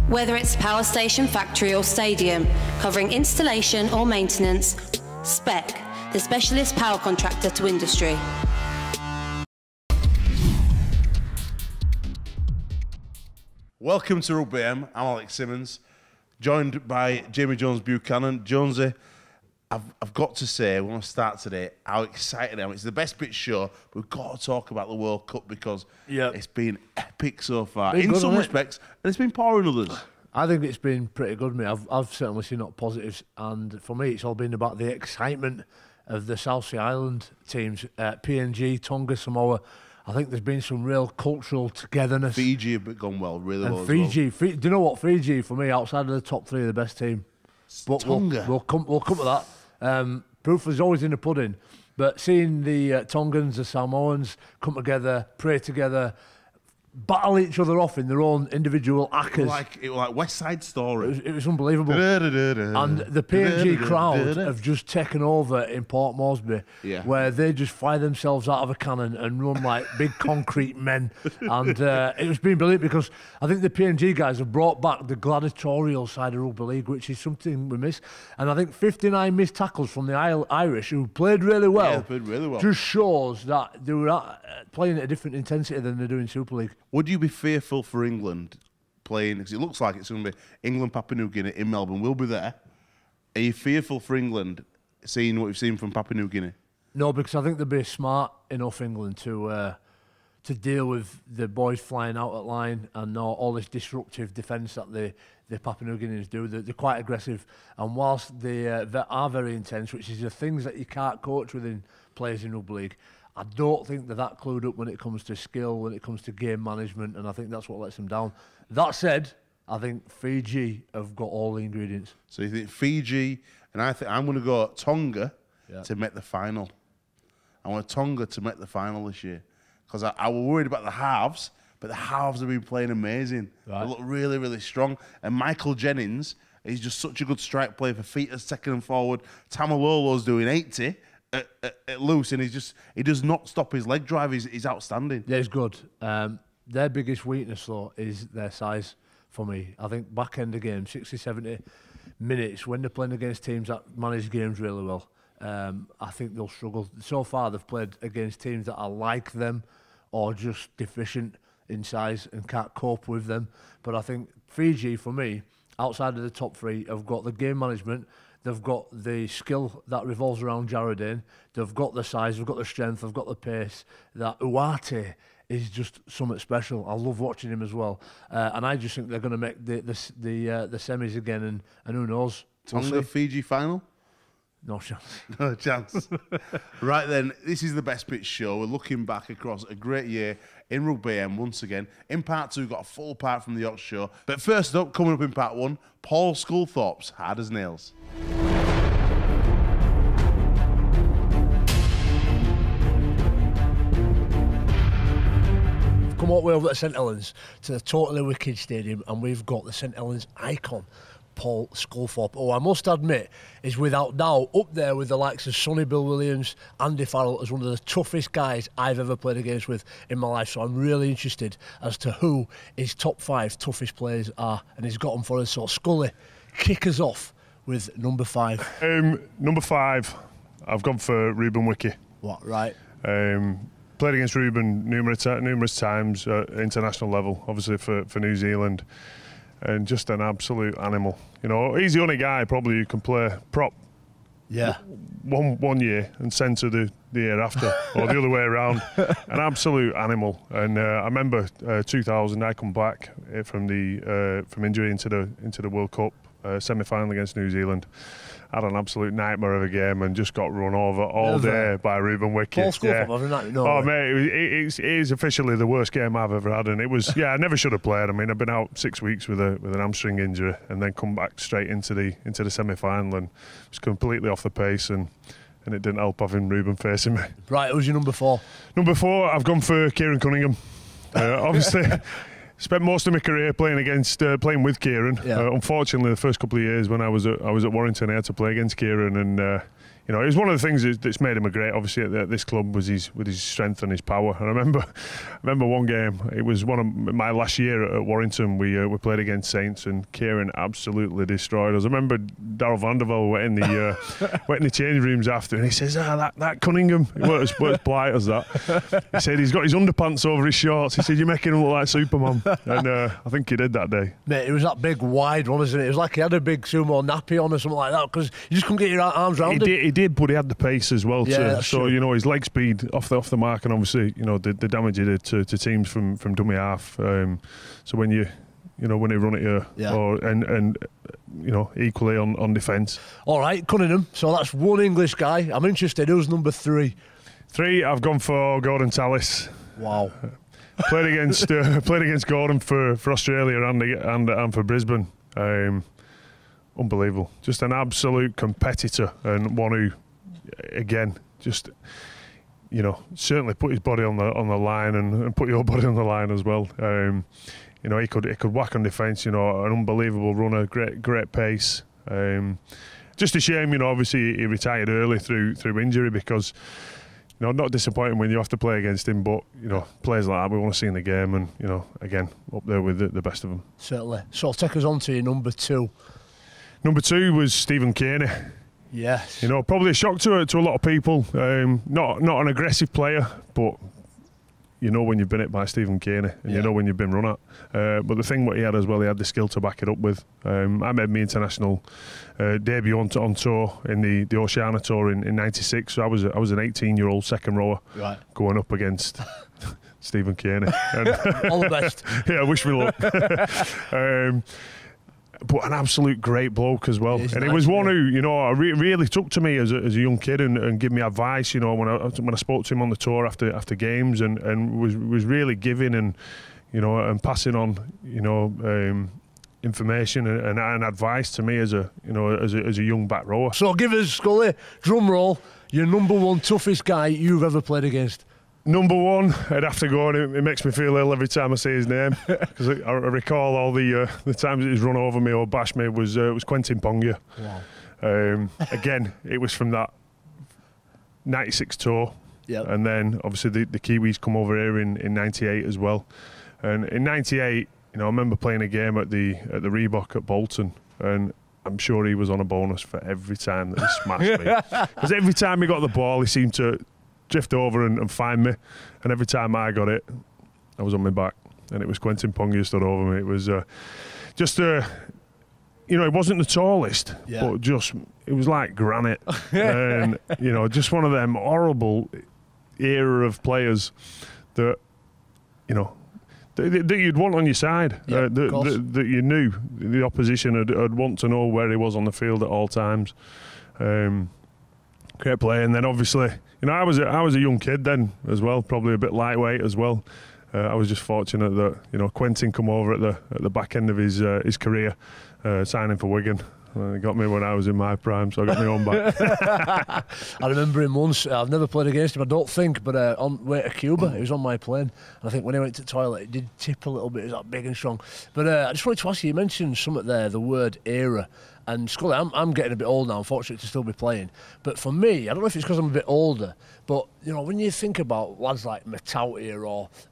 Whether it's power station, factory or stadium, covering installation or maintenance, SPEC, the specialist power contractor to industry. Welcome to Rugby AM. I'm Alex Simmons, joined by Jamie Jones-Buchanan. Jonesy, I've got to say, I want to start today, how excited I am. It's the best bit show, but we've got to talk about the World Cup because it's been epic so far. In some respects, and it's been poor in others. I think it's been pretty good, mate. I've certainly seen up positives, and for me, it's all been about the excitement of the South Sea Island teams, PNG, Tonga, Samoa. I think there's been some real cultural togetherness. Fiji have gone well, really well. Fiji, do you know what? Fiji, for me, outside of the top three, are the best team. But Tonga. We'll come to that. Proof is always in the pudding. But seeing the Tongans, the Samoans come together, pray together, battle each other off in their own individual accas. It was like West Side Story. It was unbelievable. And the PNG crowd have just taken over in Port Moresby, where they just fire themselves out of a cannon and run like big concrete men. And it's been brilliant because I think the PNG guys have brought back the gladiatorial side of rugby league, which is something we miss. And I think 59 missed tackles from the Irish, who played really well, just shows that they were playing at a different intensity than they do in Super League. Would you be fearful for England playing, because it looks like it's going to be England, Papua New Guinea in Melbourne, we'll be there. Are you fearful for England, seeing what we've seen from Papua New Guinea? No, because I think they'll be smart enough, England, to deal with the boys flying out at line and all this disruptive defence that the Papua New Guineans do. They're quite aggressive, and whilst they are very intense, which is the things that you can't coach within players in rugby league, I don't think they're that clued up when it comes to skill, when it comes to game management, and I think that's what lets them down. That said, I think Fiji have got all the ingredients. So you think Fiji, and I think I'm going to go Tonga to make the final. I want Tonga to make the final this year because I was worried about the halves, but the halves have been playing amazing. They look really, really strong. And Michael Jennings is just such a good strike player for feet as second and forward. Tamalolo's doing 80. At loose, and he does not stop his leg drive. He's outstanding. Yeah, he's good. Their biggest weakness, though, is their size for me. I think back end of game, 60, 70 minutes, when they're playing against teams that manage games really well, I think they'll struggle. So far, they've played against teams that are like them or just deficient in size and can't cope with them. But I think Fiji, for me, outside of the top three, have got the game management. They've got the skill that revolves around Jaredine. They've got the size, they've got the strength, they've got the pace. That Uate is just something special. I love watching him as well. And I just think they're going to make the semis again, and who knows? Tonga Fiji final? No chance. No chance. Right then, this is the Best Bits show. We're looking back across a great year in Rugby AM once again. In part two, we've got a full part from the York show. But first up, coming up in part one, Paul Sculthorpe's Hard as Nails. Come all the way over to St Helens to the Totally Wicked Stadium, and we've got the St Helens icon, Paul Sculthorpe, who I must admit is without doubt up there with the likes of Sonny Bill Williams, Andy Farrell, as one of the toughest guys I've ever played against with in my life. So I'm really interested as to who his top 5 toughest players are, and he's got them for us. So Scully, kick us off with number 5. Number 5, I've gone for Ruben Wiki. What, right? Played against Ruben numerous times at international level, obviously for New Zealand, and just an absolute animal. You know, he's the only guy probably who can play prop. Yeah. One year and centre the year after, or the other way around. An absolute animal. And I remember 2000, I come back from injury into the World Cup semi-final against New Zealand. Had an absolute nightmare of a game and just got run over all day by Ruben Wiki. Paul Sculthorpe, oh mate, it is officially the worst game I've ever had, and it was. I never should have played. I mean, I've been out 6 weeks with an hamstring injury, and then come back straight into the semi-final and was completely off the pace, and it didn't help having Ruben facing me. Right, who's your number 4? Number 4, I've gone for Kieran Cunningham. Obviously. Spent most of my career playing with Kieran. Unfortunately, the first couple of years when I was at Warrington, I had to play against Kieran, and you know, it was one of the things that's made him a great. Obviously, at this club was with his strength and his power. And I remember one game. It was one of my last year at Warrington. We played against Saints, and Kieran absolutely destroyed us. I remember Darryl Vandervelde went in the change rooms after, and he says, that Cunningham, he weren't as polite as that. He said he's got his underpants over his shorts. He said, you're making him look like Superman. And I think he did that day. Mate, it was that big wide one, isn't it? It was like he had a big sumo nappy on or something like that, because you just couldn't get your arms around him. He did, but he had the pace as well. Yeah, so true. you know, his leg speed off the mark, and obviously, you know, the damage he did to teams from dummy half. So when you run at you, and you know, equally on defence. All right, Cunningham. So that's one English guy. I'm interested. Who's number 3? 3, I've gone for Gordon Tallis. Wow. Played against Gordon for Australia and for Brisbane. Unbelievable. Just an absolute competitor, and one who, again, just, you know, certainly put his body on the line and put your body on the line as well. You know, he could whack on defence. You know, an unbelievable runner, great pace. Just a shame, you know. Obviously, he retired early through injury, because, you know, not disappointing when you have to play against him, but, you know, players like that we want to see in the game, and, you know, again, up there with the best of them. Certainly. So take us on to your number 2. Number 2 was Stephen Kearney. Yes. You know, probably a shock to a lot of people. Not an aggressive player, but you know when you've been hit by Stephen Kearney, and you know when you've been run at. But the thing what he had as well, he had the skill to back it up with. I made my international debut on tour in the Oceania Tour in '96. So I was an 18-year-old second rower, going up against Stephen Kearney. All the best. Yeah, wish me luck. But an absolute great bloke as well. And he was one who, you know, really took to me as a young kid and gave me advice, you know, when I spoke to him on the tour after games, and was really giving and, you know, and passing on, you know, information and advice to me as a young back rower. So give us, Scully, drum roll, your number 1 toughest guy you've ever played against. Number 1, I'd have to go, and it makes me feel ill every time I say his name, because I recall all the times that he's run over me or bashed me was Quentin Ponga. Wow. Again, it was from that '96 tour, and then obviously the Kiwis come over here in '98 as well. And in '98, you know, I remember playing a game at the Reebok at Bolton, and I'm sure he was on a bonus for every time that he smashed me, because every time he got the ball, he seemed to drift over and find me, and every time I got it, I was on my back, and it was Quentin Ponga who stood over me. It was you know, it wasn't the tallest, but just, it was like granite. And, you know, just one of them horrible era of players that, you know, that you'd want on your side, that you knew the opposition would want to know where he was on the field at all times. Great play. And then obviously, you know, I was a young kid then as well, probably a bit lightweight as well. I was just fortunate that, you know, Quentin come over at the back end of his career, signing for Wigan. He got me when I was in my prime, so I got my own back. I remember him once. I've never played against him, I don't think, but on way to Cuba, he was on my plane. And I think when he went to the toilet, it did tip a little bit. He was that big and strong. But I just wanted to ask you mentioned something there, the word era. And Scully, I'm getting a bit old now, unfortunately, to still be playing. But for me, I don't know if it's because I'm a bit older, but, you know, when you think about lads like Matauti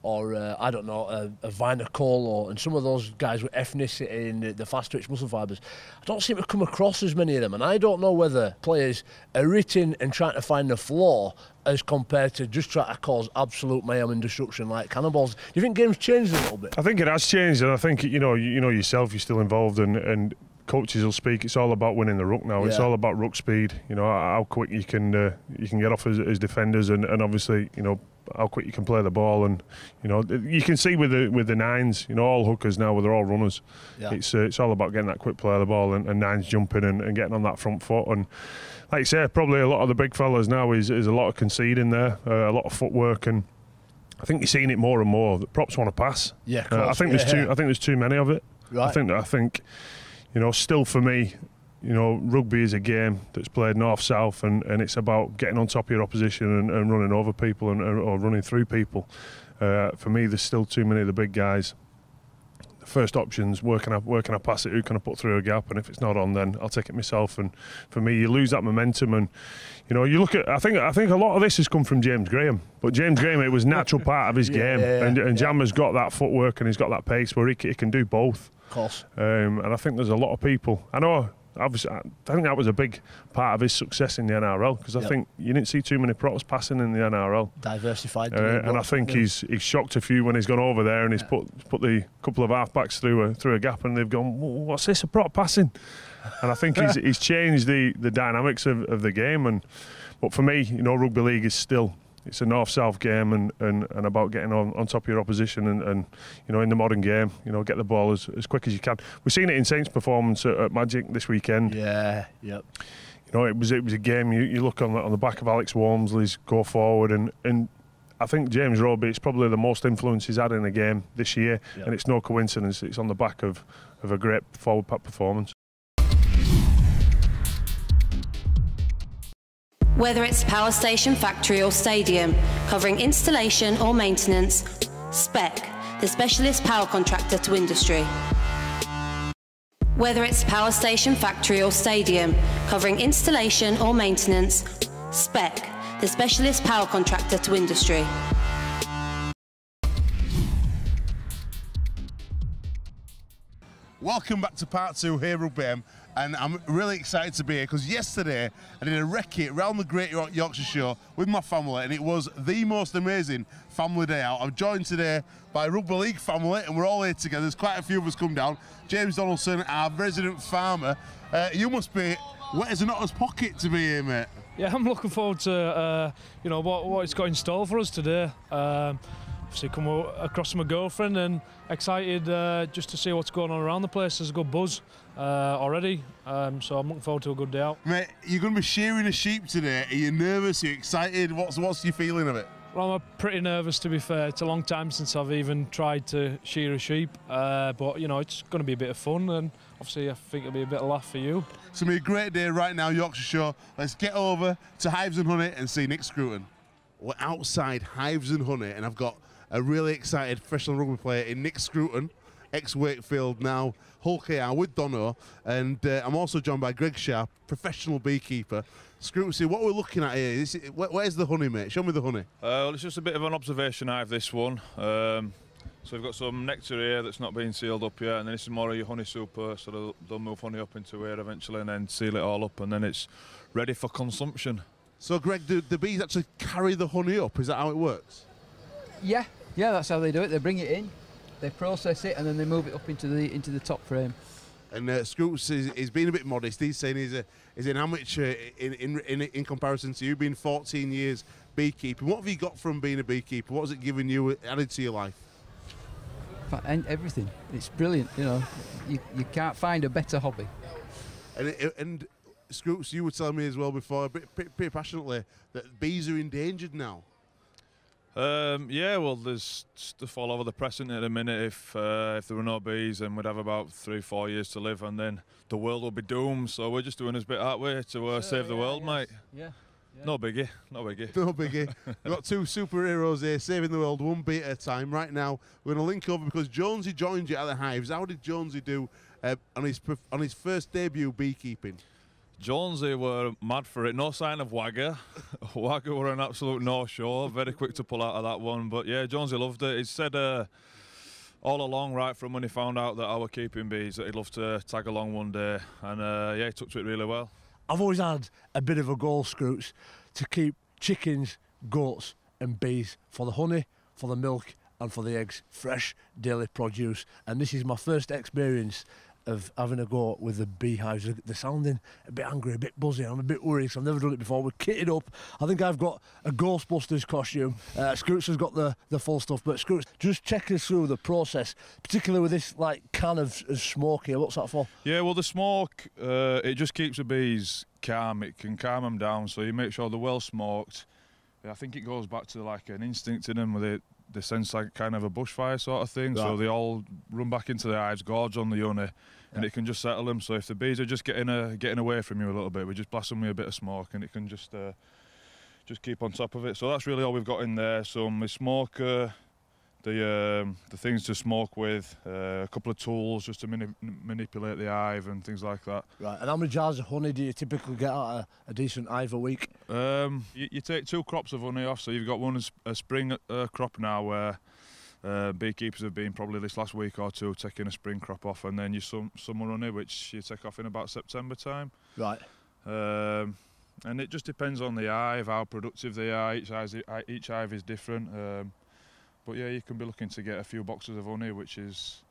or I don't know, a Vinocola and some of those guys with ethnicity and the fast-twitch muscle fibres, I don't seem to come across as many of them. And I don't know whether players are written and trying to find the flaw as compared to just trying to cause absolute mayhem and destruction like cannibals. Do you think game's changed a little bit? I think it has changed, and I think, you know yourself, you're still involved, and coaches will speak. It's all about winning the ruck now. It's all about ruck speed. You know, how quick you can get off as defenders, and obviously, you know, how quick you can play the ball. And, you know, you can see with the nines, you know, all hookers now, they're all runners. It's all about getting that quick play of the ball and nines jumping and getting on that front foot. And like you say, probably a lot of the big fellas now is a lot of conceding there, a lot of footwork, and I think you're seeing it more and more. The props want to pass. Yeah, of course. I think there's too many of it. Right. I think. You know, still for me, you know, rugby is a game that's played north-south, and it's about getting on top of your opposition and running over people or running through people. For me, there's still too many of the big guys, first options, where can I pass it, who can I put through a gap, and if it's not on, then I'll take it myself. And for me, you lose that momentum, and you know, you look at, I think a lot of this has come from James Graham, but James Graham, it was a natural part of his game, and Jammer's got that footwork and he's got that pace where he can do both. Of course. And I think there's a lot of people, I know, obviously, I think that was a big part of his success in the NRL, because I think you didn't see too many props passing in the NRL. Diversified. And I think he's shocked a few when he's gone over there and he's put the couple of halfbacks through a gap, and they've gone, what's this, a prop passing? And I think he's changed the dynamics of the game. But for me, you know, rugby league is still, it's a north-south game, and about getting on top of your opposition, and you know, in the modern game, you know, get the ball as quick as you can. We've seen it in Saints' performance at Magic this weekend. Yeah, yep. You know, it was a game. You look on the back of Alex Walmsley's go forward, and I think James Roby, it's probably the most influence he's had in a game this year, and it's no coincidence. It's on the back of a great forward pack performance. Whether it's power station, factory or stadium, covering installation or maintenance, SPEC, the specialist power contractor to industry. Whether it's power station, factory or stadium, covering installation or maintenance, SPEC, the specialist power contractor to industry. Welcome back to part 2 here, Rugby AM, and I'm really excited to be here because yesterday I did a recce around the Great Yorkshire Show with my family, and it was the most amazing family day out. I'm joined today by Rugby League family, and we're all here together. There's quite a few of us come down. James Donaldson, our resident farmer. You must be wet as a knotter's pocket to be here, mate. Yeah, I'm looking forward to you know, what it's got in store for us today. Obviously come across with my girlfriend, and excited just to see what's going on around the place. There's a good buzz already, so I'm looking forward to a good day out. Mate, you're going to be shearing a sheep today. Are you nervous? Are you excited? What's your feeling of it? Well, I'm pretty nervous, to be fair. It's a long time since I've even tried to shear a sheep, but you know, it's going to be a bit of fun, and obviously I think it'll be a bit of laugh for you. It's going to be a great day right now, Yorkshire Show. Let's get over to Hives and Honey and see Nick Scruton. We're outside Hives and Honey, and I've got a really excited professional rugby player in Nick Scruton, ex-Wakefield, now Hull KR with Dono, and I'm also joined by Greg Sharp, professional beekeeper. Scruton, see what we're looking at here. Where's the honey, mate? Show me the honey. Well, it's just a bit of an observation hive, this one. So we've got some nectar here that's not been sealed up yet, and then this is more of your honey super, so they'll move honey up into here eventually and then seal it all up, and then it's ready for consumption. So Greg, do the bees actually carry the honey up? Is that how it works? Yeah, that's how they do it. They bring it in, they process it, and then they move it up into the top frame. And Scroots is being a bit modest. He's saying he's an amateur in comparison to you, being 14 years beekeeping. What have you got from being a beekeeper? What has it given you, added to your life? And everything. It's brilliant. You know, you can't find a better hobby. And Scroots, you were telling me as well before, pretty passionately, that bees are endangered now. Yeah, well, there's stuff all over the press at the minute. If there were no bees, then we'd have about 3-4 years to live, and then the world will be doomed. So we're just doing this bit that way to save the world, mate. Yeah. No biggie, no biggie. No biggie. We've got two superheroes here saving the world one beat at a time. Right now, we're going to link over because Jonesy joined you at the Hives. How did Jonesy do on his first debut beekeeping? Jonesy were mad for it. No sign of Wagger. Wagger were an absolute no-show. Very quick to pull out of that one. But yeah, Jonesy loved it. He said all along, right from when he found out that I were keeping bees, that he'd love to tag along one day. And yeah, he took to it really well. I've always had a bit of a goal, Scroots, to keep chickens, goats and bees for the honey, for the milk and for the eggs. Fresh, daily produce. And this is my first experience of having a go with the beehives. They're sounding a bit angry, a bit buzzy. I'm a bit worried because I've never done it before. We're kitted up. I think I've got a Ghostbusters costume. Scroots has got the full stuff. But Scroots, just check us through the process, particularly with this like can of smoke here. What's that for? Yeah, well, the smoke, it just keeps the bees calm. It can calm them down, so you make sure they're well smoked. I think it goes back to like an instinct in them with it. They sense like kind of a bushfire sort of thing, so they all run back into the hives, gorge on the honey, and it can just settle them. So if the bees are just getting away from you a little bit, we just blast them with a bit of smoke, and it can just keep on top of it. So that's really all we've got in there. Some smoke, the things to smoke with, a couple of tools just to manipulate the hive and things like that. Right, and how many jars of honey do you typically get out of a decent hive a week? You take 2 crops of honey off, so you've got one a spring crop now where beekeepers have been probably this last week or two taking a spring crop off, and then your summer honey, which you take off in about September time. Right. And it just depends on the hive, how productive they are. Each hive is different. But yeah, you can be looking to get a few boxes of honey, which is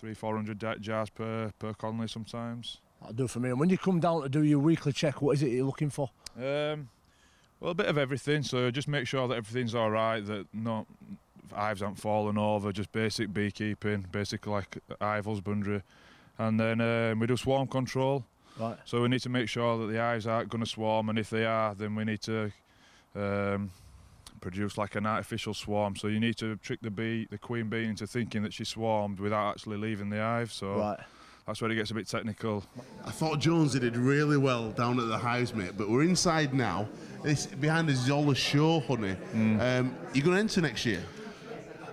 300-400 jars per colony sometimes. That'll do for me. And when you come down to do your weekly check, what is it you're looking for? Well, a bit of everything. So just make sure that everything's all right, that no hives aren't falling over, just basic beekeeping, basically like hive husbandry. And then we do swarm control. Right. So we need to make sure that the hives aren't going to swarm, and if they are, then we need to produce like an artificial swarm. So you need to trick the queen bee into thinking that she swarmed without actually leaving the hive. So right. That's where it gets a bit technical. I thought Jonesy did really well down at the hives, mate, but we're inside now. Behind us is all the show honey. You going to enter next year?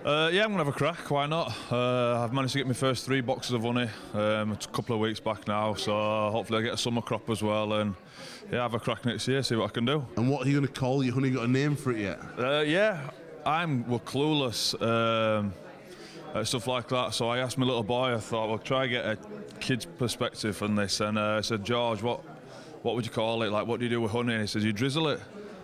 Yeah, I'm going to have a crack, why not? I've managed to get my first 3 boxes of honey a couple of weeks back now, so hopefully I get a summer crop as well, and yeah, have a crack next year, see what I can do. And what are you going to call your honey? Got a name for it yet? Yeah, we're clueless at stuff like that, so I asked my little boy, I thought, well, try get a kid's perspective on this, and I said, George, what would you call it? Like, what do you do with honey? And he says, you drizzle it.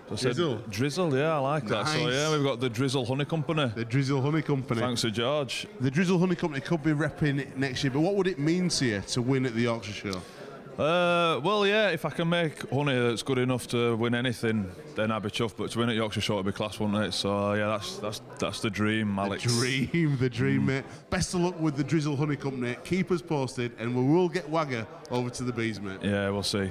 So Drizzle? Drizzle, yeah, I like that. So yeah, we've got the Drizzle Honey Company. The Drizzle Honey Company. Thanks to George. The Drizzle Honey Company could be repping it next year, but what would it mean to you to win at the Yorkshire Show? Well, yeah, if I can make honey that's good enough to win anything, then I'd be chuffed. But to win at Yorkshire Show, it'd be class, wouldn't it? So yeah, that's the dream, Alex. The dream, mate. Best of luck with the Drizzle Honey Company. Keep us posted, and we will get Wagger over to the bees, mate. Yeah, we'll see.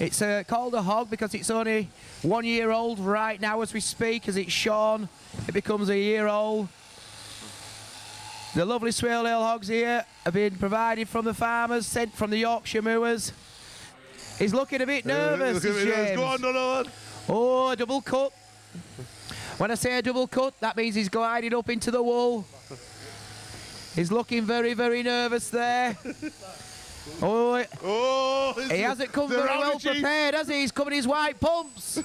It's called a hog because it's only 1 year old right now as we speak. As it's shorn, it becomes a year old. The lovely swale ale hogs here have been provided from the farmers, sent from the Yorkshire Moors. He's looking a bit nervous, James. Go on, Donald. Oh, a double cut. When I say a double cut, that means he's gliding up into the wool. He's looking very, very nervous there. Oh, he hasn't come very well prepared, has he? He's come in his white pumps.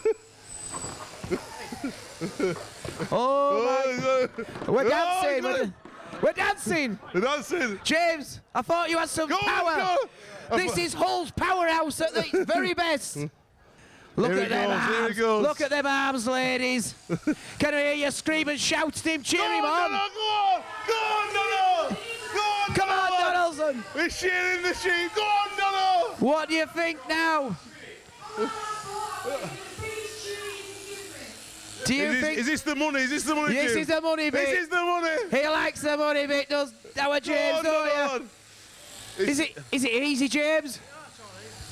Oh, my. We're dancing. We're dancing. We're dancing. James, I thought you had some power. This is Hull's powerhouse at its very best. Look at them arms. Look at them arms, ladies. Can I hear you scream and shout at him? Cheer him on. Go on, Donald. Come on, Donaldson. We're shearing the sheep. Go on, Donald. What do you think now? Do you think? Is this the money? Is this the money? This is the money bit. This is the money. He likes the money bit, does our James, don't you? Is it easy, James?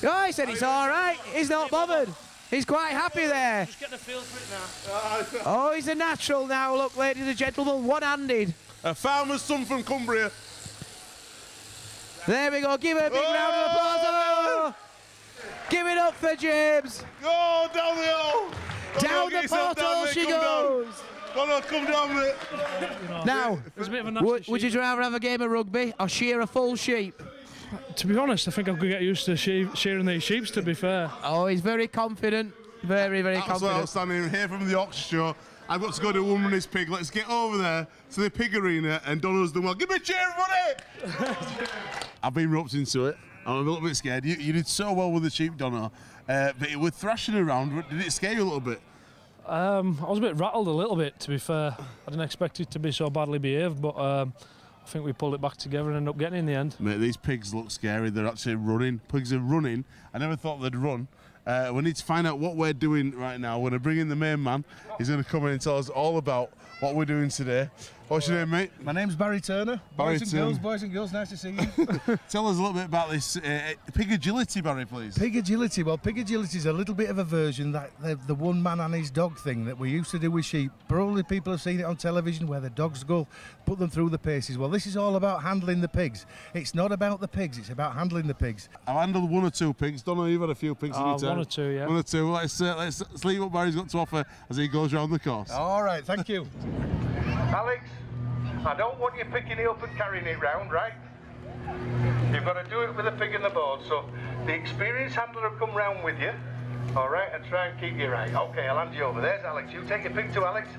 Oh, he said it's all right. He's not bothered. He's quite happy there. Just getting a feel for it now. Oh, he's a natural now. Look, ladies and gentlemen, one-handed. A farmer's son from Cumbria. There we go. Give it a big round of applause. Oh! Give it up for James. Go down the hole. Down the porthole she goes. Come down with it. Now, There's a bit of a nasty would you rather have a game of rugby or shear a full sheep? To be honest, I think I'm going to get used to shearing these sheep, to be fair. Oh, he's very confident. Very, very confident. Outstanding. Here from the Yorkshire Show. I've got to go to Woman's Pig. Let's get over there to the pig arena, and Donald's done well. Give me a cheer, everybody! I've been roped into it. I'm a little bit scared. You did so well with the sheep, Donald. But it was thrashing around. Did it scare you a little bit? I was a bit rattled a little bit, to be fair. I didn't expect it to be so badly behaved, but I think we pulled it back together and ended up getting it in the end. Mate, these pigs look scary. They're actually running. Pigs are running. I never thought they'd run. We need to find out what we're doing right now. We're going to bring in the main man. He's going to come in and tell us all about what we're doing today. What's your name, mate? My name's Barry Turner. Boys and girls, nice to see you. Tell us a little bit about this pig agility, Barry, please. Pig agility. Well, pig agility is a little bit of a version that the one man and his dog thing that we used to do with sheep. Probably people have seen it on television where the dogs go, put them through the paces. Well, this is all about handling the pigs. It's not about the pigs, it's about handling the pigs. I've handled 1 or 2 pigs. Don't know, you've had a few pigs in your time. 1 or 2, yeah. 1 or 2. Let's leave what Barry's got to offer as he goes around the course. All right, thank you. Alex, I don't want you picking it up and carrying it round, right? You've got to do it with a pig in the board, so the experienced handler will come round with you, all right, and try and keep you right. Okay, I'll hand you over. There's Alex. You take your pig to Alex.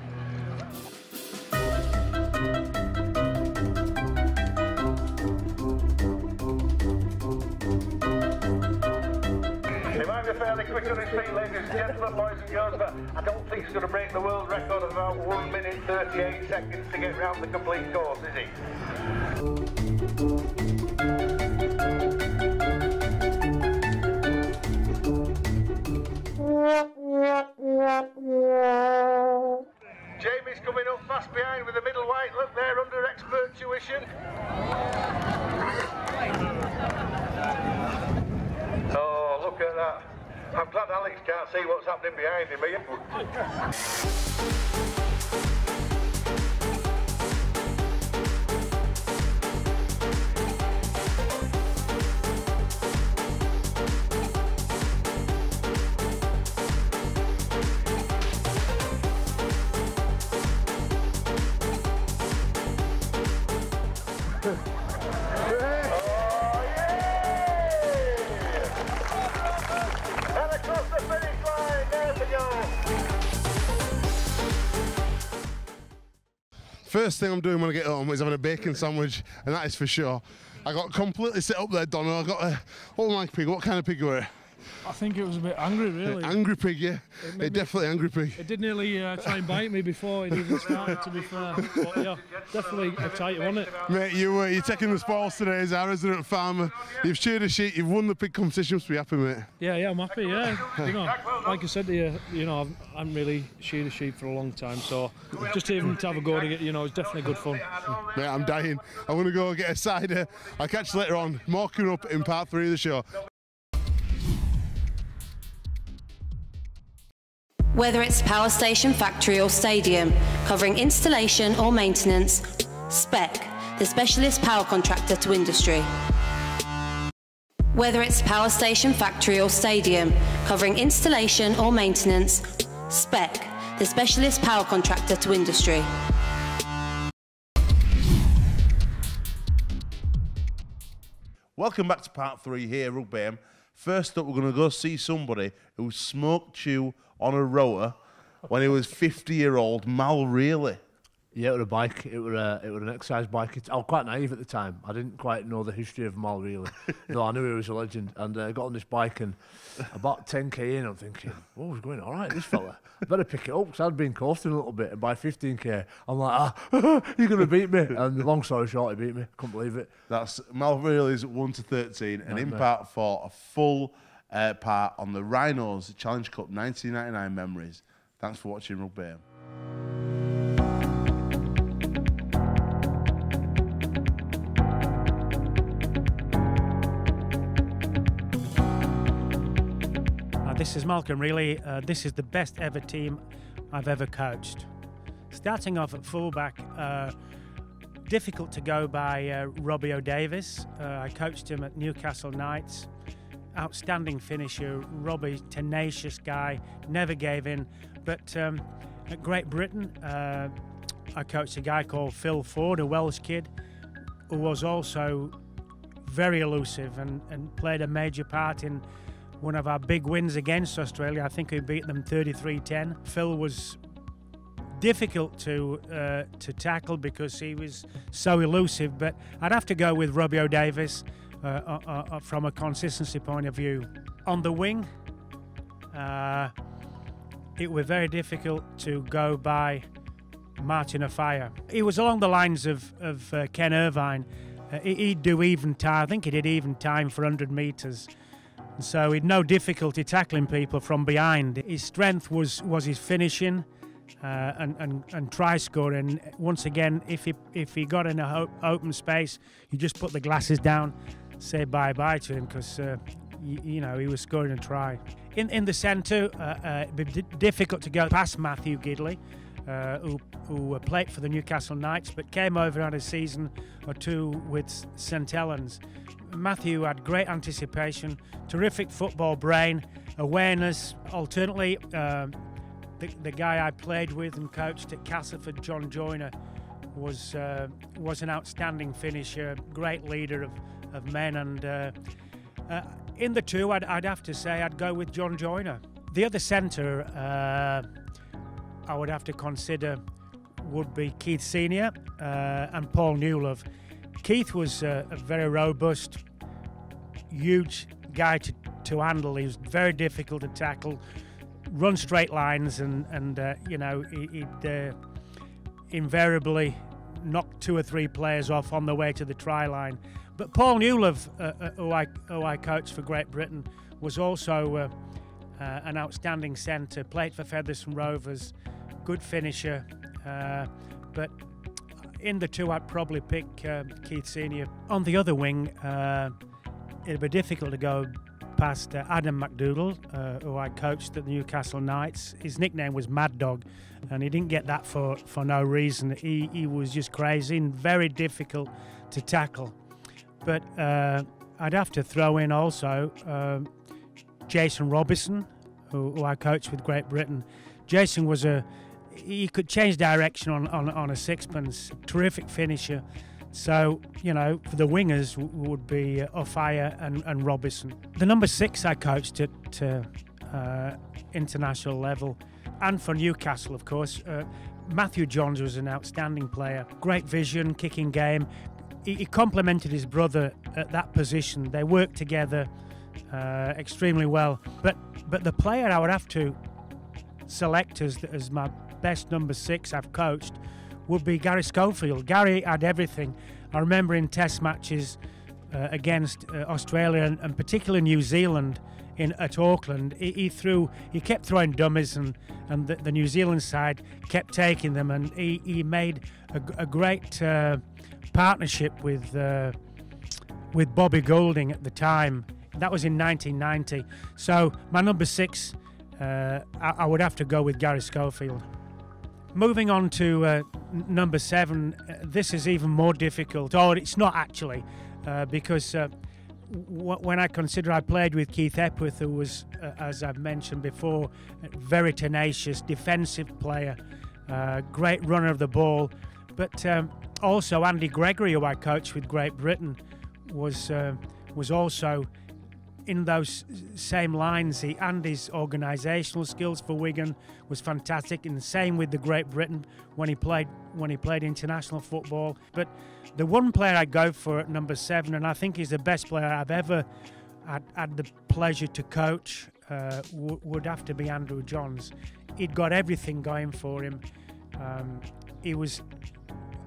He might be fairly quick on his feet, ladies and gentlemen, boys and girls, but I don't think he's going to break the world record of about 1 minute 38 seconds to get round the complete course, is he? Jamie's coming up fast behind with the middle white. Look, they're under expert tuition. Oh, look at that. I'm glad Alex can't see what's happening behind him, are you? First thing I'm doing when I get home is having a bacon sandwich, and that is for sure. I got completely set up there, Donna. I got a, what like pig? What kind of pig were it? I think it was a bit angry, really. Angry pig, yeah. It definitely angry pig. It did nearly try and bite me before it even started, to be fair. But yeah, definitely exciting, wasn't it? Mate, you're taking the spoils today as our resident farmer. You've sheared a sheep, you've won the pig competition, must be happy, mate. Yeah, I'm happy, yeah. You know, like I said to you, I haven't really sheared a sheep for a long time, so just even to have a go at it, it's definitely good fun. Mate, I'm dying. I'm going to go get a cider. I'll catch you later on. More coming up in part 3 of the show. Whether it's power station, factory or stadium, covering installation or maintenance, SPEC, the specialist power contractor to industry. Whether it's power station, factory or stadium, covering installation or maintenance, SPEC, the specialist power contractor to industry. Welcome back to part 3 here, Rugby AM. First up, we're going to go see somebody who smoked chew on a rower when he was 50-year-old Mal Reilly. Yeah, it was a bike. It was an exercise bike. I was quite naive at the time. I didn't quite know the history of Mal Reilly. No, I knew he was a legend. And I got on this bike, and about 10k in, I'm thinking, oh, he's going all right, this fella. I better pick it up, because I'd been coasting a little bit. And by 15k, I'm like, he's going to beat me. And long story short, he beat me. Couldn't believe it. That's Mal Reilly's 1-13, and in part 4, a full part on the Rhinos Challenge Cup 1999 memories. Thanks for watching Rugby AM. This is Malcolm Reilly. This is the best ever team I've ever coached. Starting off at fullback, difficult to go by Robbie O'Davis. I coached him at Newcastle Knights. Outstanding finisher, Robbie, tenacious guy, never gave in. But at Great Britain, I coached a guy called Phil Ford, a Welsh kid, who was also very elusive and played a major part in one of our big wins against Australia. I think we beat them 33-10. Phil was difficult to tackle because he was so elusive, but I'd have to go with Robbie O'Davis from a consistency point of view. On the wing, it was very difficult to go by Martin Offiah. He was along the lines of Ken Irvine. He'd do even time. I think he did even time for 100 metres. So he'd no difficulty tackling people from behind. His strength was his finishing and try scoring. Once again, if he got in an open space, you just put the glasses down, say bye-bye to him, because he was scoring a try. In the centre, it'd be difficult to go past Matthew Gidley, who played for the Newcastle Knights, but came over on a season or two with St Helens. Matthew had great anticipation, terrific football brain, awareness. Alternately, the guy I played with and coached at Castleford, John Joyner, was an outstanding finisher, great leader of men, and in the two, I'd have to say I'd go with John Joyner. The other centre I would have to consider would be Keith Senior and Paul Newlove. Keith was a very robust, huge guy to handle. He was very difficult to tackle, run straight lines, and you know, he'd invariably knock 2 or 3 players off on the way to the try line. But Paul Newlove, who I coached for Great Britain, was also an outstanding centre, played for Featherstone Rovers, good finisher, but in the two I'd probably pick Keith Senior. On the other wing, it'd be difficult to go past Adam McDougall, who I coached at the Newcastle Knights. His nickname was Mad Dog, and he didn't get that for no reason. He was just crazy and very difficult to tackle. But I'd have to throw in also Jason Robinson, who I coached with Great Britain. Jason was he could change direction on a sixpence, terrific finisher. So, you know, for the wingers would be Ofaya and Robinson. The number 6 I coached at international level, and for Newcastle, of course. Matthew Johns was an outstanding player, great vision, kicking game. He complemented his brother at that position. They worked together extremely well. But the player I would have to select as my best number 6 I've coached would be Gary Schofield. Gary had everything. I remember in test matches against Australia and particularly New Zealand at Auckland, he kept throwing dummies, and the New Zealand side kept taking them, and he made a great partnership with Bobby Goulding at the time. That was in 1990. So my number 6, I would have to go with Gary Schofield. Moving on to number 7, this is even more difficult. Oh, it's not actually, because when I consider I played with Keith Epworth, who was, as I've mentioned before, very tenacious, defensive player, great runner of the ball, but also Andy Gregory, who I coached with Great Britain, was also in those same lines. Andy's organisational skills for Wigan was fantastic, and the same with the Great Britain when he played international football. But the one player I go for at number 7, and I think he's the best player I've ever had the pleasure to coach, would have to be Andrew Johns. He'd got everything going for him. He was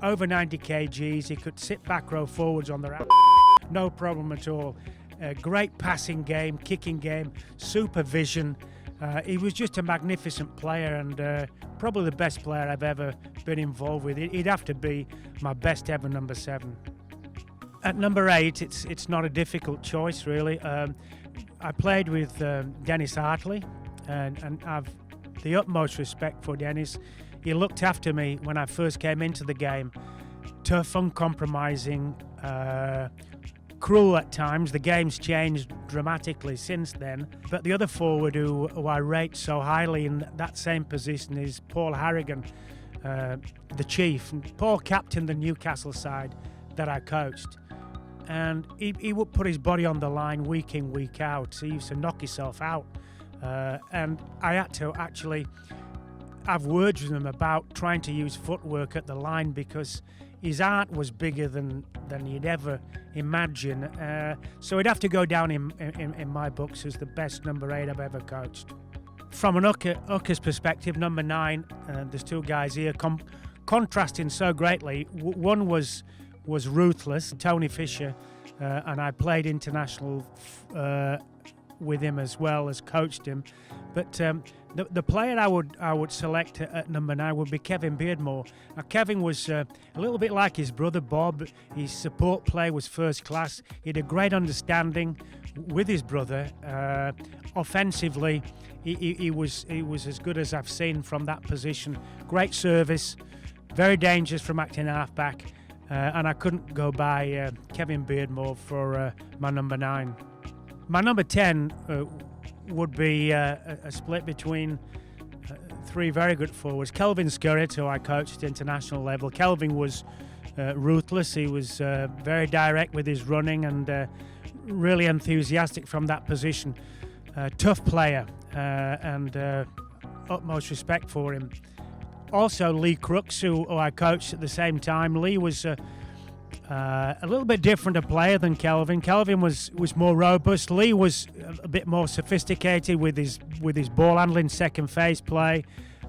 over 90 kgs. He could sit back row forwards on the right, no problem at all. Great passing game, kicking game, supervision. He was just a magnificent player, and probably the best player I've ever been involved with. He'd have to be my best ever number 7. At number 8, it's not a difficult choice really. I played with Dennis Hartley, and I've the utmost respect for Dennis. He looked after me when I first came into the game. Tough, uncompromising, cruel at times. The game's changed dramatically since then. But the other forward who I rate so highly in that same position is Paul Harrigan, the chief. Paul captained the Newcastle side that I coached, and he would put his body on the line week in, week out. He used to knock himself out, and I had to actually have words with him about trying to use footwork at the line, because his art was bigger than you'd ever imagine. So he'd have to go down in my books as the best number 8 I've ever coached. From an Ucker's perspective, number 9, there's 2 guys here contrasting so greatly. One was ruthless, Tony Fisher, and I played international with him as well as coached him. But the player I would select at number 9 would be Kevin Beardmore. Now, Kevin was a little bit like his brother Bob. His support play was first class. He had a great understanding with his brother. Offensively, he was as good as I've seen from that position. Great service, very dangerous from acting halfback, and I couldn't go by Kevin Beardmore for my number 9. My number 10 would be a split between three very good forwards. Kelvin Scurritt, who I coached at international level. Kelvin was ruthless. He was very direct with his running and really enthusiastic from that position. Tough player and utmost respect for him. Also Lee Crooks, who I coached at the same time. Lee was a little bit different a player than Kelvin. Kelvin was more robust. Lee was a bit more sophisticated with his ball handling, second phase play,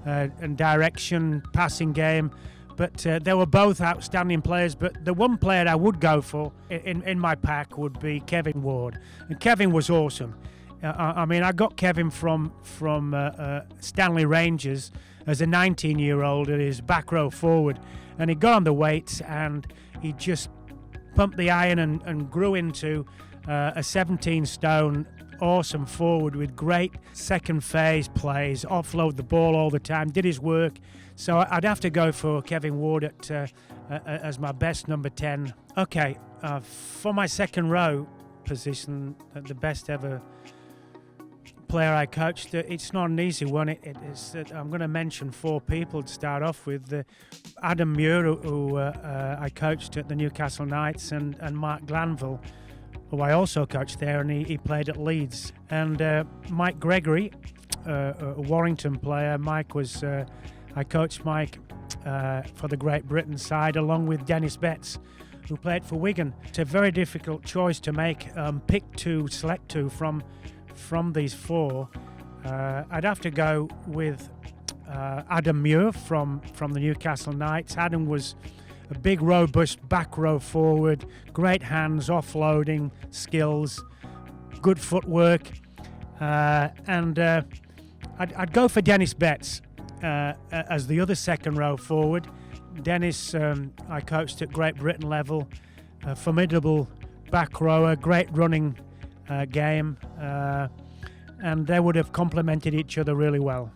and direction, passing game. But they were both outstanding players. But the one player I would go for in my pack would be Kevin Ward. And Kevin was awesome. I mean, I got Kevin from Stanley Rangers as a 19-year-old at his back row forward, and he got on the weights and he just pumped the iron and grew into a 17-stone awesome forward with great second phase plays, offload the ball all the time, did his work. So I'd have to go for Kevin Ward as my best number 10. Okay, for my second row position, the best ever player I coached, it's not an easy one. I'm going to mention four people to start off with. Adam Muir, who I coached at the Newcastle Knights, and Mark Glanville, who I also coached there, and he played at Leeds. And Mike Gregory, a Warrington player. Mike was, I coached Mike for the Great Britain side, along with Dennis Betts, who played for Wigan. It's a very difficult choice to make, pick two, select two from these four. I'd have to go with Adam Muir from the Newcastle Knights. Adam was a big, robust back row forward, great hands, offloading skills, good footwork, and I'd go for Dennis Betts as the other second row forward. Dennis, I coached at Great Britain level, a formidable back rower, great running game, and they would have complemented each other really well.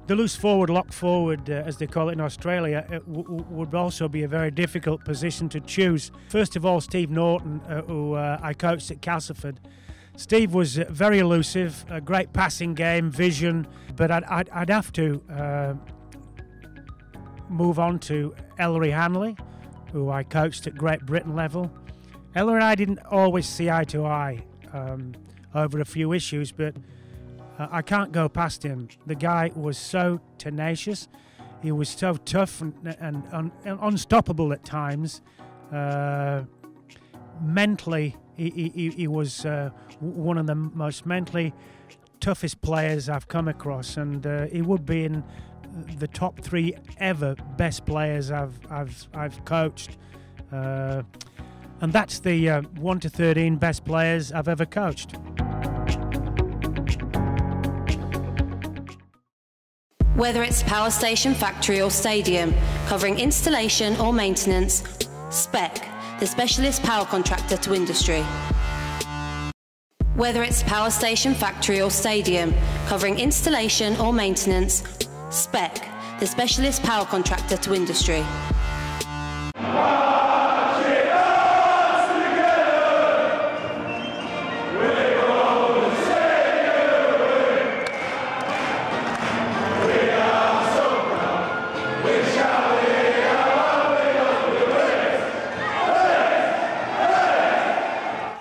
The loose forward, lock forward, as they call it in Australia, would also be a very difficult position to choose. First of all, Steve Norton, who I coached at Castleford. Steve was very elusive, a great passing game, vision, but I'd have to move on to Ellery Hanley, who I coached at Great Britain level. Ellery and I didn't always see eye to eye over a few issues, but I can't go past him. The guy was so tenacious. He was so tough and unstoppable at times. Mentally, he was one of the most mentally toughest players I've come across, and he would be in the top 3 ever best players I've coached. And that's the 1 to 13 best players I've ever coached. Whether it's power station, factory or stadium, covering installation or maintenance, SPEC, the specialist power contractor to industry. Whether it's power station, factory or stadium, covering installation or maintenance, SPEC, the specialist power contractor to industry.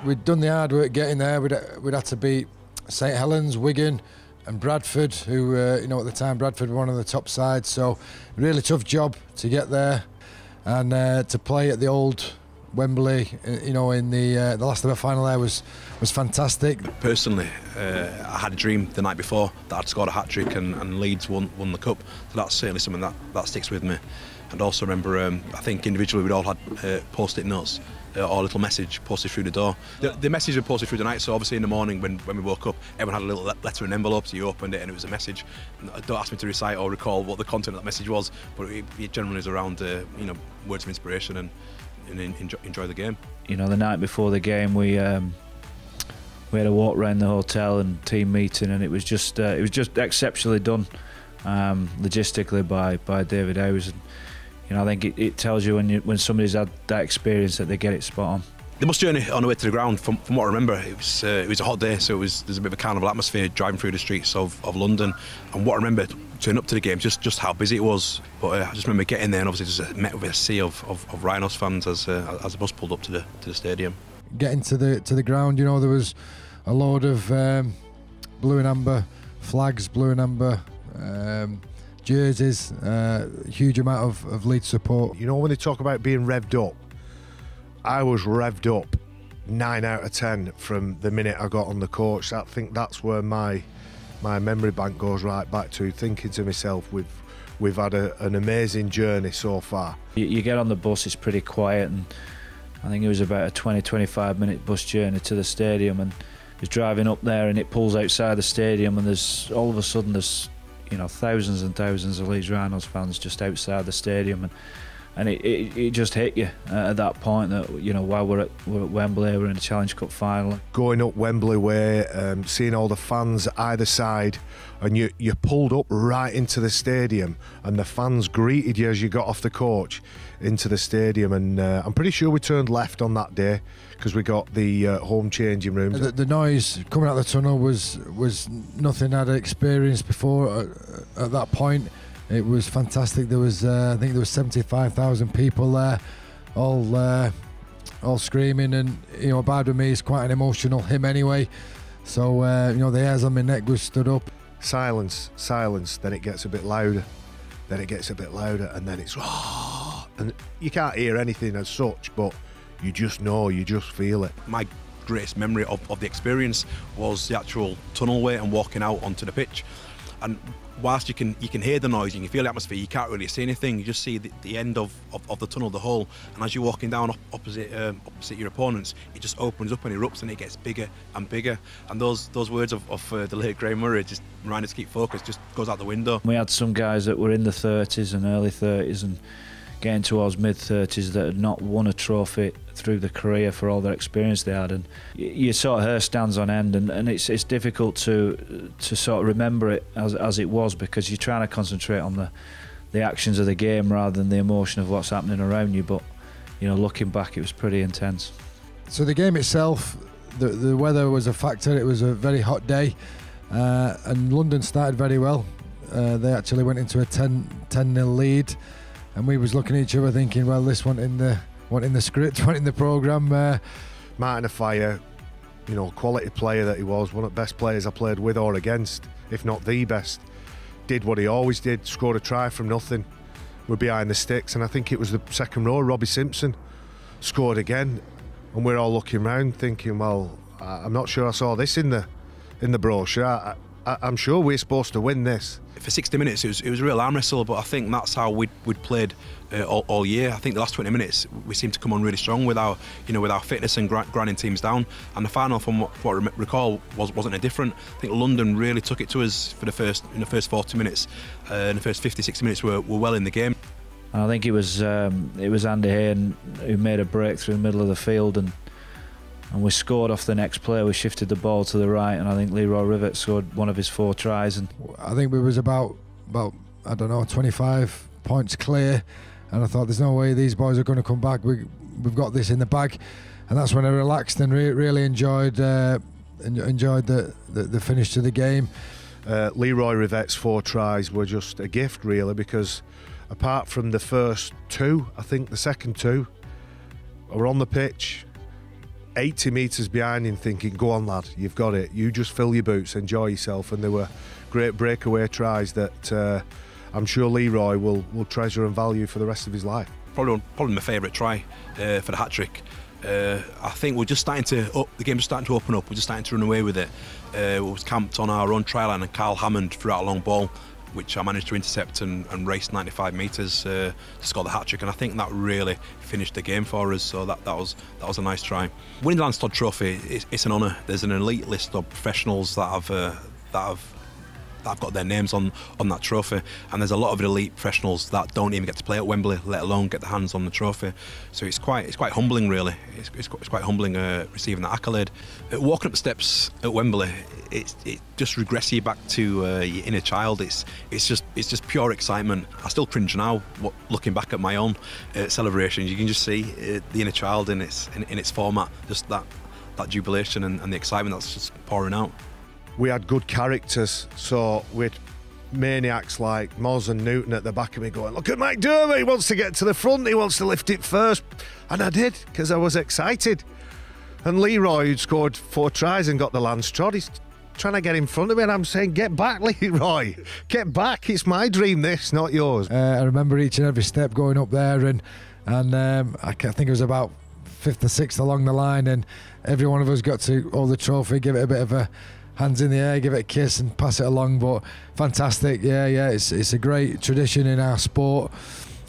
We'd done the hard work getting there. We'd had to beat St Helens, Wigan and Bradford, who, at the time, Bradford were one of the top sides. So, really tough job to get there and to play at the old Wembley, in the last ever final there was fantastic. Personally, I had a dream the night before that I'd scored a hat-trick and Leeds won the cup. So that's certainly something that sticks with me. And also remember, I think individually we'd all had post-it notes or a little message posted through the door. The message was posted through the night, so obviously in the morning when we woke up, everyone had a little letter and envelope, so you opened it and it was a message. Don't ask me to recite or recall what the content of that message was, but it generally is around words of inspiration and enjoy the game. The night before the game, we had a walk around the hotel and team meeting, and it was just exceptionally done logistically by David Howes. I think it tells you when somebody's had that experience that they get it spot on. The bus journey on the way to the ground, from what I remember, it was a hot day, so there's a bit of a carnival atmosphere driving through the streets of London. And what I remember turning up to the game, just how busy it was. But I just remember getting there and obviously just met with a sea of Rhinos fans as the bus pulled up to the stadium. Getting to the ground, you know, there was a load of blue and amber flags, blue and amber jerseys, huge amount of Leeds support. You know, when they talk about being revved up, I was revved up 9 out of 10 from the minute I got on the coach. I think that's where my memory bank goes right back to, thinking to myself, we've had an amazing journey so far. You get on the bus, it's pretty quiet, and I think it was about a 20-25 minute bus journey to the stadium, and you're driving up there and it pulls outside the stadium, and there's all of a sudden there's, you know, thousands and thousands of Leeds Rhinos fans just outside the stadium, and it just hit you at that point that, you know, while we're at Wembley, we're in the Challenge Cup final. Going up Wembley way, seeing all the fans either side, and you pulled up right into the stadium, and the fans greeted you as you got off the coach into the stadium, and I'm pretty sure we turned left on that day because we got the home changing rooms. The noise coming out of the tunnel was nothing I'd experienced before at that point. It was fantastic. There was I think there was 75,000 people there, all screaming, and, you know, Bad with me is quite an emotional hymn anyway, so you know, the hairs on my neck was stood up. Silence, then it gets a bit louder, and then it's and you can't hear anything as such, but you just know, you just feel it. My greatest memory of the experience was the actual tunnelway and walking out onto the pitch. And whilst you can hear the noise, you can feel the atmosphere, you can't really see anything. You just see the end of the tunnel, the hole, and as you're walking down opposite your opponents, it just opens up and erupts, and it gets bigger and bigger. And those words of the late Graham Murray, just remind us to keep focused, just goes out the window. We had some guys that were in the 30s and early 30s and getting towards mid-30s that had not won a trophy through the career for all their experience they had, and your sort of hair stands on end, and it's difficult to sort of remember it as it was, because you're trying to concentrate on the actions of the game rather than the emotion of what's happening around you. But, you know, looking back, it was pretty intense. So the game itself, the weather was a factor. It was a very hot day, and London started very well. They actually went into a 10-0 lead, and we was looking at each other thinking, well, this wasn't in the script, wasn't in the programme. Martin Afire, you know, quality player that he was, one of the best players I played with or against, if not the best, did what he always did, scored a try from nothing. We're behind the sticks, and I think it was the second row, Robbie Simpson scored again, and we're all looking around thinking, well, I'm not sure I saw this in the brochure. I'm sure we're supposed to win this. For 60 minutes, it was a real arm wrestle, but I think that's how we'd played all year. I think the last 20 minutes we seemed to come on really strong with our fitness and grinding teams down. And the final, from what I recall, wasn't any different. I think London really took it to us for the first 40 minutes. In the first 50, 60 minutes, we're well in the game. And I think it was Andy Hayne who made a break through the middle of the field, and we scored off the next play. We shifted the ball to the right, and I think LEROY RIVETT scored one of his 4 tries. And I think we was about I don't know, 25 points clear, and I thought, there's no way these boys are going to come back. We've got this in the bag, and that's when I relaxed and really enjoyed the finish to the game. LEROY RIVETT's 4 tries were just a gift, really, because apart from the first 2, I think the second 2 were on the pitch 80 metres behind him thinking, go on lad, you've got it, you just fill your boots, enjoy yourself. And they were great breakaway tries that I'm sure LEROY will treasure and value for the rest of his life. Probably my favourite try for the hat-trick. I think we're just starting to the game's starting to open up, we're just starting to run away with it. We was camped on our own try line, and Carl Hammond threw out a long ball, which I managed to intercept and race 95 metres to score the hat-trick, and I think that really finished the game for us. So that was a nice try. Winning the Landstod Trophy, it's an honour. There's an elite list of professionals that have have got their names on that trophy, and there's a lot of elite professionals that don't even get to play at Wembley, let alone get their hands on the trophy. So it's quite humbling, really. It's quite humbling receiving that accolade. Walking up the steps at Wembley, it just regresses you back to your inner child. It's just pure excitement. I still cringe now looking back at my own celebrations. You can just see the inner child in its format, just that jubilation and the excitement that's just pouring out. We had good characters, so we had maniacs like Moz and Newton at the back of me going, look at McDermott, he wants to get to the front, he wants to lift it first. And I did, because I was excited. And Leroy, who'd scored 4 tries and got the Lance Trod, he's trying to get in front of me, and I'm saying, get back, Leroy, get back, it's my dream this, not yours. I remember each and every step going up there, and I think it was about 5th or 6th along the line, and every one of us got to hold the trophy, give it a bit of a hands in the air, give it a kiss and pass it along. But fantastic, yeah, it's a great tradition in our sport,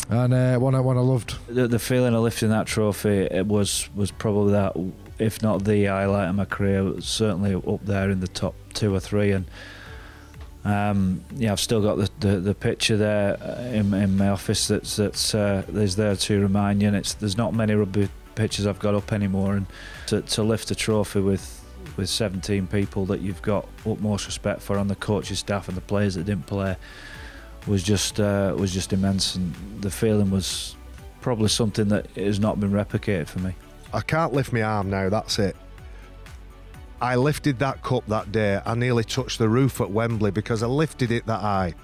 and one I loved. The feeling of lifting that trophy, it was probably that, if not the highlight of my career, certainly up there in the top 2 or 3. And I've still got the picture there in my office that's there to remind you. And there's not many rugby pictures I've got up anymore, and to lift a trophy with 17 people that you've got utmost respect for, on the coaching staff and the players that didn't play, was just immense. And the feeling was probably something that has not been replicated for me. I can't lift my arm now, that's it. I lifted that cup that day. I nearly touched the roof at Wembley because I lifted it that high.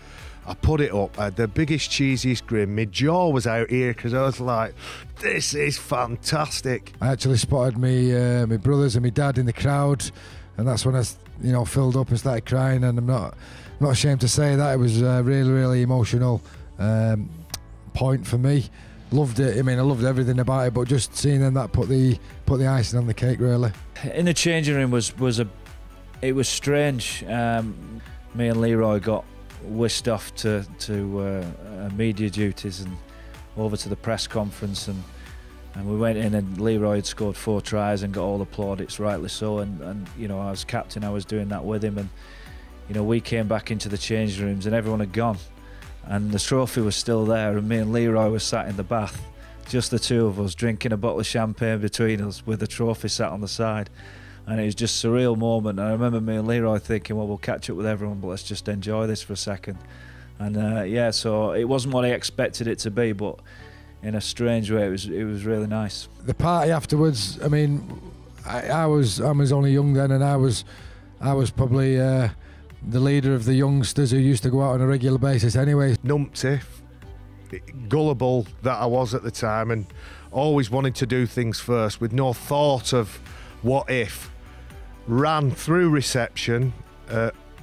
I put it up, I had the biggest, cheesiest grin. My jaw was out here because I was like, this is fantastic. I actually spotted my brothers and my dad in the crowd, and that's when I filled up and started crying, and I'm not ashamed to say that. It was a really, really emotional point for me. Loved it. I mean, I loved everything about it, but just seeing them that put the icing on the cake, really. In the changing room it was strange. Me and Leroy got whisked off to media duties and over to the press conference, and we went in, and Leroy had scored 4 tries and got all the plaudits, rightly so, and as captain I was doing that with him, and we came back into the changing rooms and everyone had gone, and the trophy was still there, and me and Leroy were sat in the bath, just the 2 of us, drinking a bottle of champagne between us with the trophy sat on the side. And it was just a surreal moment. And I remember me and Leroy thinking, well, we'll catch up with everyone, but let's just enjoy this for a second. And so it wasn't what I expected it to be, but in a strange way, it was really nice. The party afterwards, I mean, I was only young then, and I was probably the leader of the youngsters who used to go out on a regular basis anyway. Numpty, gullible that I was at the time, and always wanted to do things first with no thought of what if. Ran through reception,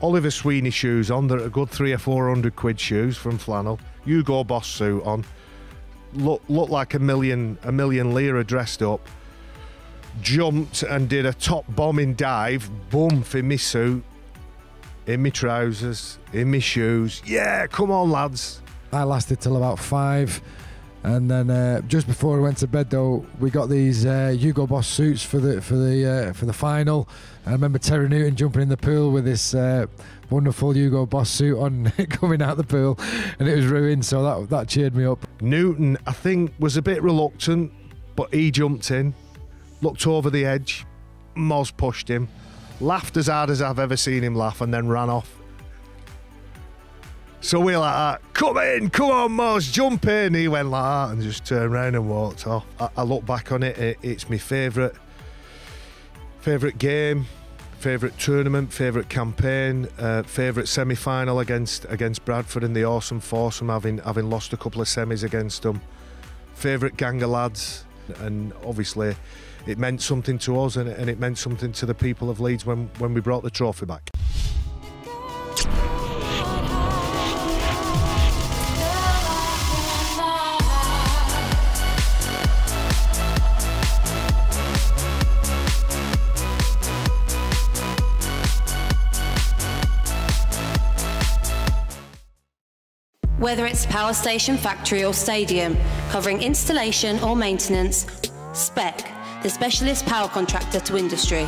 Oliver Sweeney shoes on, they're a good 300 or 400 quid shoes from flannel, Hugo Boss suit on, looked like a million lira dressed up, jumped and did a top bombing dive, boom, in my suit, in my trousers, in my shoes. Yeah, come on lads. I lasted till about 5. And then just before I went to bed, though, we got these Hugo Boss suits for the final. And I remember Terry Newton jumping in the pool with this wonderful Hugo Boss suit on, coming out the pool, and it was ruined. So that cheered me up. Newton, I think, was a bit reluctant, but he jumped in, looked over the edge. Moz pushed him, laughed as hard as I've ever seen him laugh, and then ran off. So we like that, come in, come on Moz, jump in. He went like that and just turned around and walked off. I look back on it, it's my favourite game, favourite tournament, favourite campaign, favourite semi-final against Bradford in the awesome foursome, having lost a couple of semis against them. Favourite gang of lads, and obviously it meant something to us, and it meant something to the people of Leeds when we brought the trophy back. Whether it's power station, factory or stadium, covering installation or maintenance, SPEC, the specialist power contractor to industry.